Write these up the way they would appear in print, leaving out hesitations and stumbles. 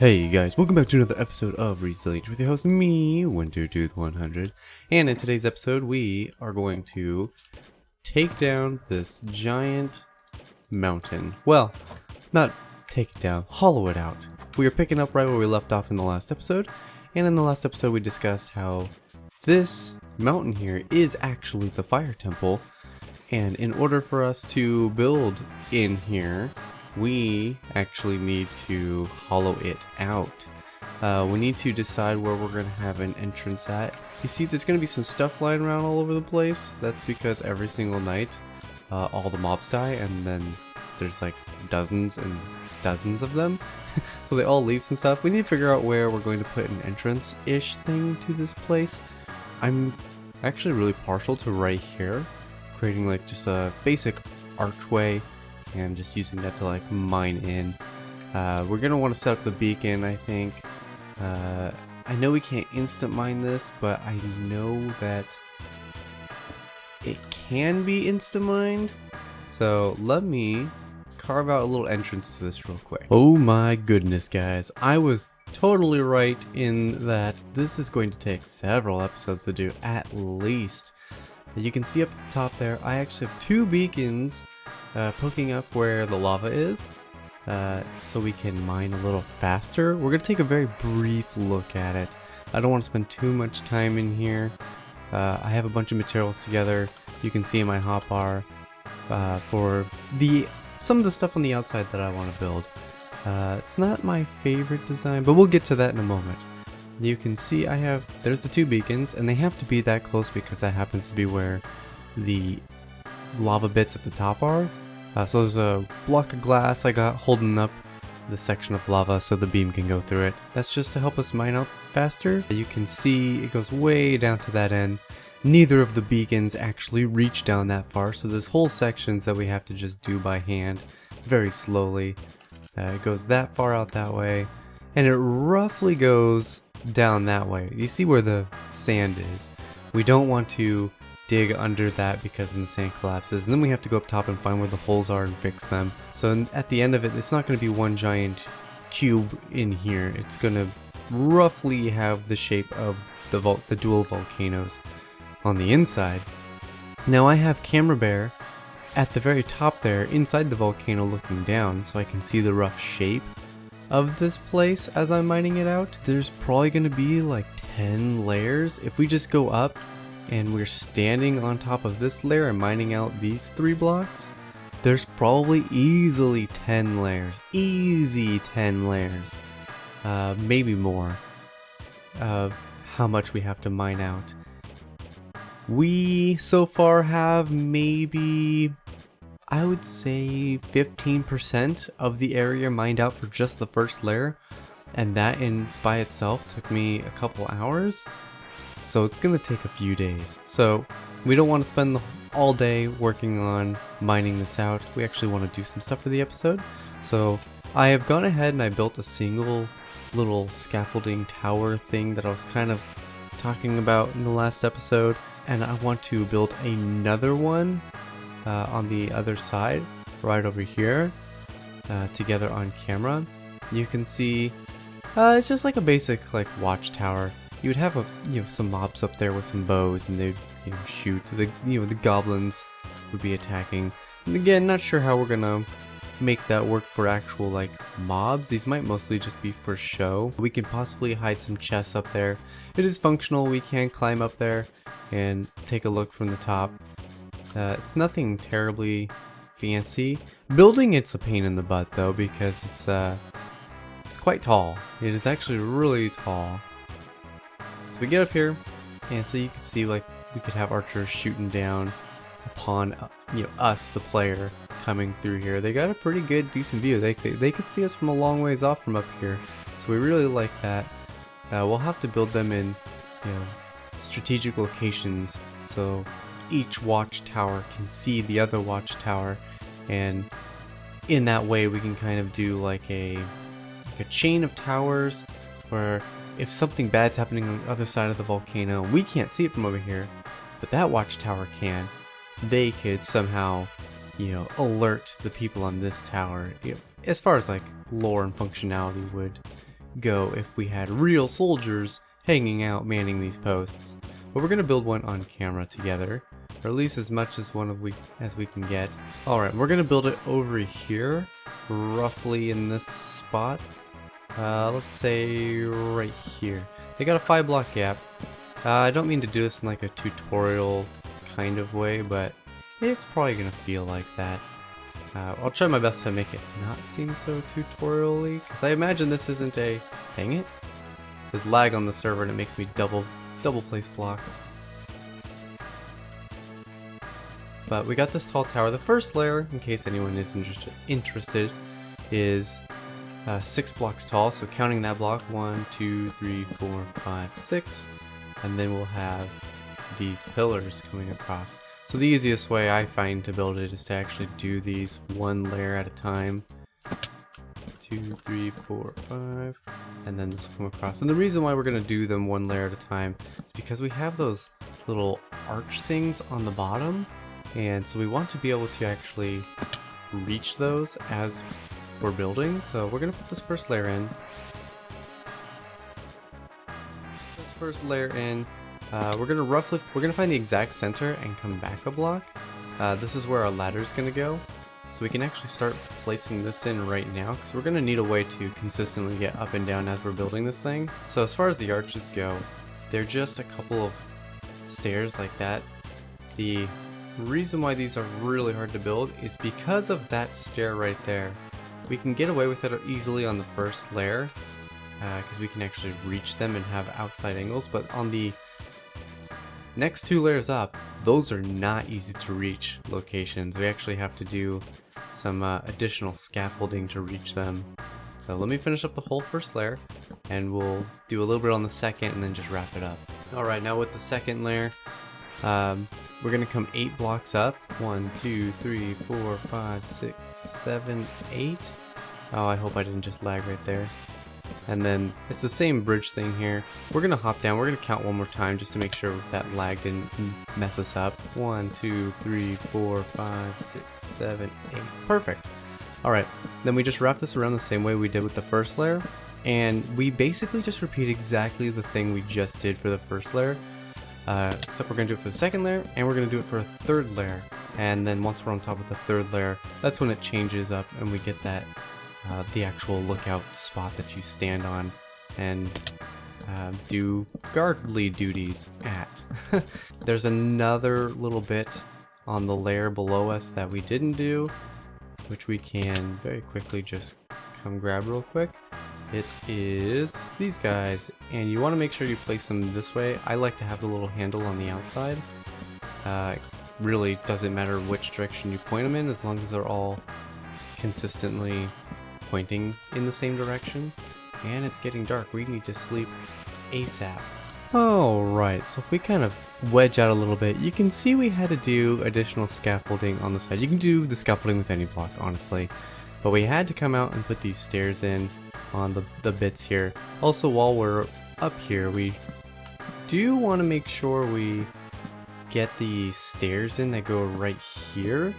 Hey you guys, welcome back to another episode of Resilient with your host, me, WinterTooth100. And in today's episode, we are going to take down this giant mountain. Well, not take it down, hollow it out. We are picking up right where we left off in the last episode. And in the last episode, we discussed how this mountain here is actually the fire temple. And in order for us to build in here, we actually need to hollow it out. We need to decide where we're going to have an entrance at. You see there's going to be some stuff lying around all over the place. That's because every single night all the mobs die, and then there's like dozens and dozens of them. So they all leave some stuff. We need to figure out where we're going to put an entrance-ish thing to this place. I'm actually really partial to right here, creating like just a basic archway and just using that to like mine in. We're gonna want to set up the beacon, I think. I know we can't instant mine this, but I know that it can be instant mined. So let me carve out a little entrance to this real quick. Oh my goodness, guys. I was totally right in that this is going to take several episodes to do, at least. You can see up at the top there, I actually have two beacons poking up where the lava is, so we can mine a little faster. We're going to take a very brief look at it. I don't want to spend too much time in here. I have a bunch of materials together. You can see in my hotbar for some of the stuff on the outside that I want to build. It's not my favorite design, but we'll get to that in a moment. You can see there's the two beacons, and they have to be that close because that happens to be where the lava bits at the top are. So there's a block of glass I got holding up the section of lava so the beam can go through it. That's just to help us mine out faster. You can see it goes way down to that end. Neither of the beacons actually reach down that far, so there's whole sections that we have to just do by hand very slowly. It goes that far out that way, and it roughly goes down that way. You see where the sand is. We don't want to dig under that because then the sand collapses, and then we have to go up top and find where the holes are and fix them. So at the end of it, it's not going to be one giant cube in here. It's going to roughly have the shape of the dual volcanoes on the inside. Now I have Camera Bear at the very top there inside the volcano looking down, so I can see the rough shape of this place as I'm mining it out. There's probably going to be like 10 layers. If we just go up and we're standing on top of this layer and mining out these 3 blocks, there's probably easily 10 layers. Easy 10 layers. Maybe more of how much we have to mine out. We so far have maybe, I would say 15% of the area mined out for just the first layer, and that by itself took me a couple hours. So it's gonna take a few days. So we don't want to spend all day working on mining this out. We actually want to do some stuff for the episode. So I have gone ahead and I built a single little scaffolding tower thing that I was kind of talking about in the last episode, and I want to build another one on the other side, right over here, together on camera. You can see it's just like a basic like watchtower. You would have some mobs up there with some bows, and they'd shoot. The goblins would be attacking. And again, not sure how we're gonna make that work for actual like mobs. These might mostly just be for show. We can possibly hide some chests up there. It is functional. We can climb up there and take a look from the top. It's nothing terribly fancy. Building it's a pain in the butt though, because it's quite tall. It is actually really tall. So we get up here, and so you can see like we could have archers shooting down upon us, the player, coming through here. They got a pretty good, decent view. They could see us from a long ways off from up here, so we really like that. We'll have to build them in strategic locations so each watchtower can see the other watchtower, and in that way we can kind of do like a chain of towers where if something bad's happening on the other side of the volcano, we can't see it from over here, but that watchtower can. They could somehow, alert the people on this tower. As far as like lore and functionality would go if we had real soldiers hanging out manning these posts. But we're gonna build one on camera together, or at least as much as as we can get. Alright, we're gonna build it over here, roughly in this spot. Let's say right here. They got a 5-block gap. I don't mean to do this in like a tutorial kind of way, but it's probably gonna feel like that. I'll try my best to make it not seem so tutorial-y, because I imagine this isn't a... Dang it. There's lag on the server and it makes me double place blocks. But we got this tall tower. The first layer, in case anyone is interested, is 6 blocks tall, so counting that block, 1, 2, 3, 4, 5, 6, and then we'll have these pillars coming across. So the easiest way I find to build it is to actually do these one layer at a time. 2, 3, 4, 5, and then this will come across. And the reason why we're going to do them one layer at a time is because we have those little arch things on the bottom, and so we want to be able to actually reach those as we're building. So we're going to put this first layer in. This first layer in. We're gonna find the exact center and come back a block. This is where our ladder is gonna go, so we can actually start placing this in right now, because we're gonna need a way to consistently get up and down as we're building this thing. So as far as the arches go, they're just a couple of stairs like that. The reason why these are really hard to build is because of that stair right there. We can get away with it easily on the first layer, because we can actually reach them and have outside angles, but on the next 2 layers up, those are not easy to reach locations. We actually have to do some additional scaffolding to reach them. So let me finish up the whole first layer, and we'll do a little bit on the second and then just wrap it up. Alright, now with the second layer, we're going to come 8 blocks up. 1, 2, 3, 4, 5, 6, 7, 8. Oh, I hope I didn't just lag right there. And then it's the same bridge thing here. We're gonna hop down. We're gonna count one more time just to make sure that lag didn't mess us up. 1, 2, 3, 4, 5, 6, 7, 8. Perfect. Alright, then we just wrap this around the same way we did with the first layer, and we basically just repeat exactly the thing we just did for the first layer, except we're gonna do it for the second layer, and we're gonna do it for a third layer. And then once we're on top of the third layer, that's when it changes up and we get that the actual lookout spot that you stand on and do guardly duties at. There's another little bit on the layer below us that we didn't do, which we can very quickly just come grab real quick. It is these guys, and you want to make sure you place them this way. I like to have the little handle on the outside. Really doesn't matter which direction you point them in, as long as they're all consistently pointing in the same direction. And it's getting dark. We need to sleep ASAP. Alright, so if we kind of wedge out a little bit, you can see we had to do additional scaffolding on the side. You can do the scaffolding with any block, honestly. But we had to come out and put these stairs in on the bits here. Also, while we're up here, we do want to make sure we get the stairs in that go right here.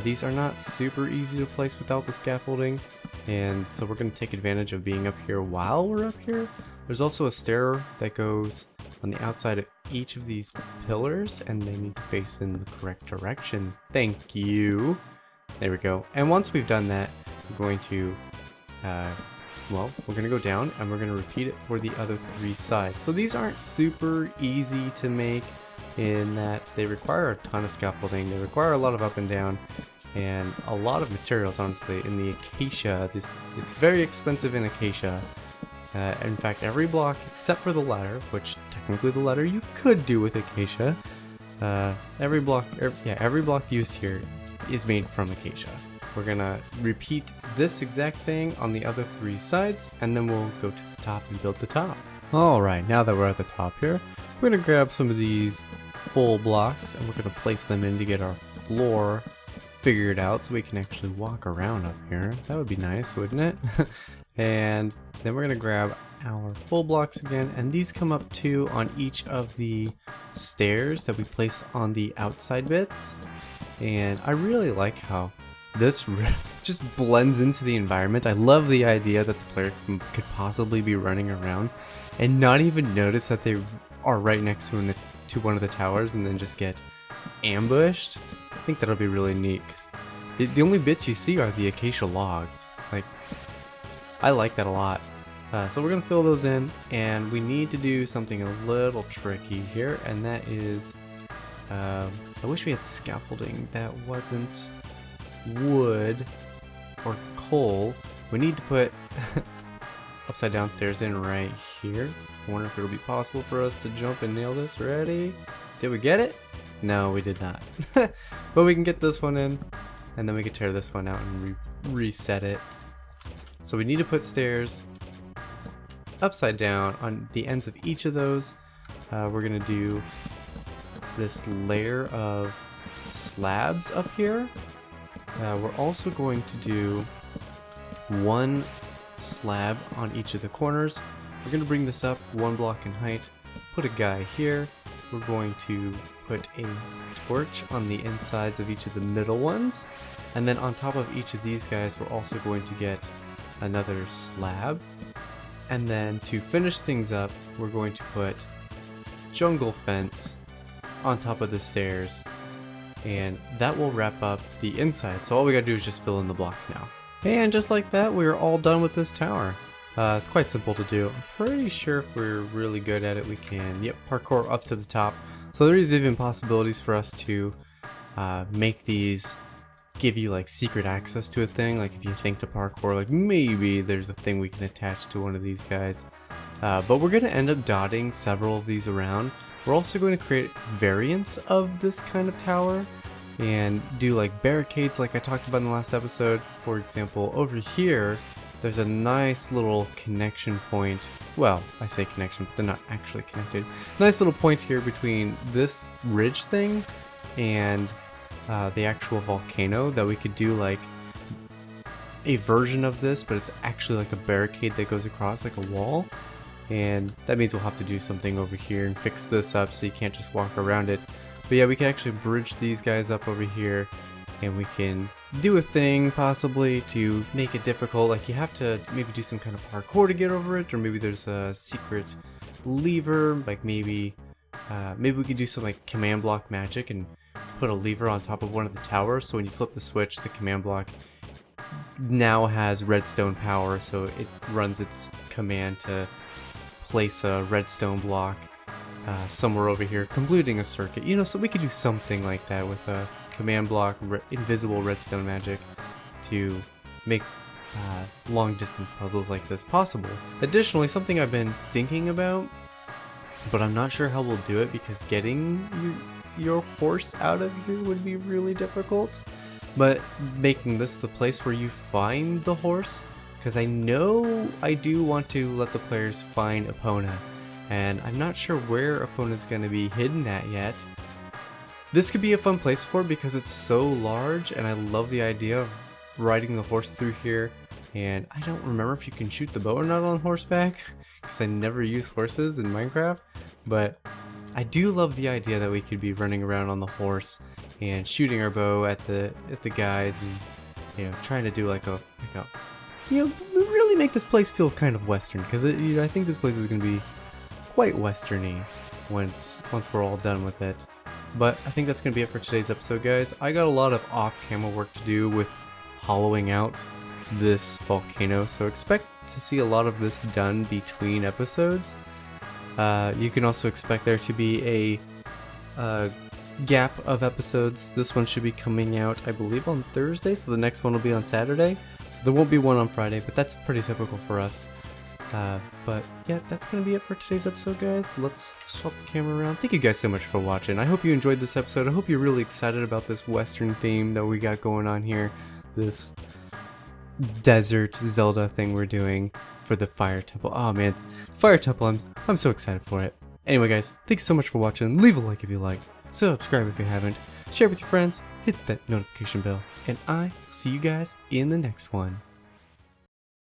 These are not super easy to place without the scaffolding, and so we're going to take advantage of being up here while we're up here. There's also a stair that goes on the outside of each of these pillars, and they need to face in the correct direction. Thank you. There we go. And once we've done that, we're going to, we're going to go down and we're going to repeat it for the other 3 sides. So these aren't super easy to make, in that they require a ton of scaffolding, they require a lot of up and down, and a lot of materials, honestly. In the acacia, it's very expensive in acacia. In fact, every block except for the ladder, which technically the ladder you could do with acacia, every block used here is made from acacia. We're gonna repeat this exact thing on the other 3 sides, and then we'll go to the top and build the top. Alright, now that we're at the top here, we're going to grab some of these full blocks and we're going to place them in to get our floor figured out so we can actually walk around up here. That would be nice, wouldn't it? And then we're going to grab our full blocks again, and these come up too on each of the stairs that we place on the outside bits. And I really like how this just blends into the environment. I love the idea that the player could possibly be running around and not even notice that they are right next to one of the towers and then just get ambushed. I think that'll be really neat, because the only bits you see are the acacia logs. Like, I like that a lot. So we're gonna fill those in, and we need to do something a little tricky here, and that is, I wish we had scaffolding that wasn't wood or coal. We need to put upside down stairs in right here. I wonder if it'll be possible for us to jump and nail this. Ready? Did we get it? No, we did not. But we can get this one in, and then we can tear this one out and reset it. So we need to put stairs upside down on the ends of each of those. We're gonna do this layer of slabs up here. We're also going to do one slab on each of the corners. We're going to bring this up 1 block in height, put a guy here. We're going to put a torch on the insides of each of the middle ones, and then on top of each of these guys we're also going to get another slab. And then to finish things up, we're going to put jungle fence on top of the stairs, and that will wrap up the inside. So all we gotta do is just fill in the blocks now. And just like that, we're all done with this tower. It's quite simple to do. I'm pretty sure if we're really good at it, we can, yep, parkour up to the top. So there is even possibilities for us to make these give you like secret access to a thing. Like if you think to parkour, like maybe there's a thing we can attach to one of these guys. But we're gonna end up dotting several of these around. We're also going to create variants of this kind of tower and do like barricades like I talked about in the last episode. For example, over here, there's a nice little connection point. Well, I say connection, but they're not actually connected. Nice little point here between this ridge thing and the actual volcano, that we could do like a version of this, but it's actually like a barricade that goes across like a wall. And that means we'll have to do something over here and fix this up so you can't just walk around it. But yeah, we can actually bridge these guys up over here, and we can do a thing possibly to make it difficult. Like you have to maybe do some kind of parkour to get over it, or maybe there's a secret lever. Like maybe we could do some like command block magic and put a lever on top of one of the towers, so when you flip the switch, the command block now has redstone power, so it runs its command to place a redstone block somewhere over here, completing a circuit. You know, so we could do something like that with a command block, invisible redstone magic, to make long distance puzzles like this possible. Additionally, something I've been thinking about, but I'm not sure how we'll do it, because getting your horse out of here would be really difficult. But making this the place where you find the horse, because I know I do want to let the players find Epona, and I'm not sure where Epona's going to be hidden at yet. This could be a fun place for it because it's so large, and I love the idea of riding the horse through here. And I don't remember if you can shoot the bow or not on horseback, because I never use horses in Minecraft, but I do love the idea that we could be running around on the horse and shooting our bow at the guys, and you know, trying to do like a you know, really make this place feel kind of western, because you know, I think this place is going to be quite westerny once we're all done with it. But I think that's going to be it for today's episode, guys. I got a lot of off-camera work to do with hollowing out this volcano, so expect to see a lot of this done between episodes. You can also expect there to be a gap of episodes. This one should be coming out, I believe, on Thursday, so the next one will be on Saturday. So there won't be one on Friday, but that's pretty typical for us. But yeah, that's going to be it for today's episode, guys. Let's swap the camera around. Thank you guys so much for watching. I hope you enjoyed this episode. I hope you're really excited about this Western theme that we got going on here. This desert Zelda thing we're doing for the Fire Temple. Oh man, Fire Temple, I'm so excited for it. Anyway, guys, thank you so much for watching. Leave a like if you like. Subscribe if you haven't. Share with your friends. Hit that notification bell. And I see you guys in the next one.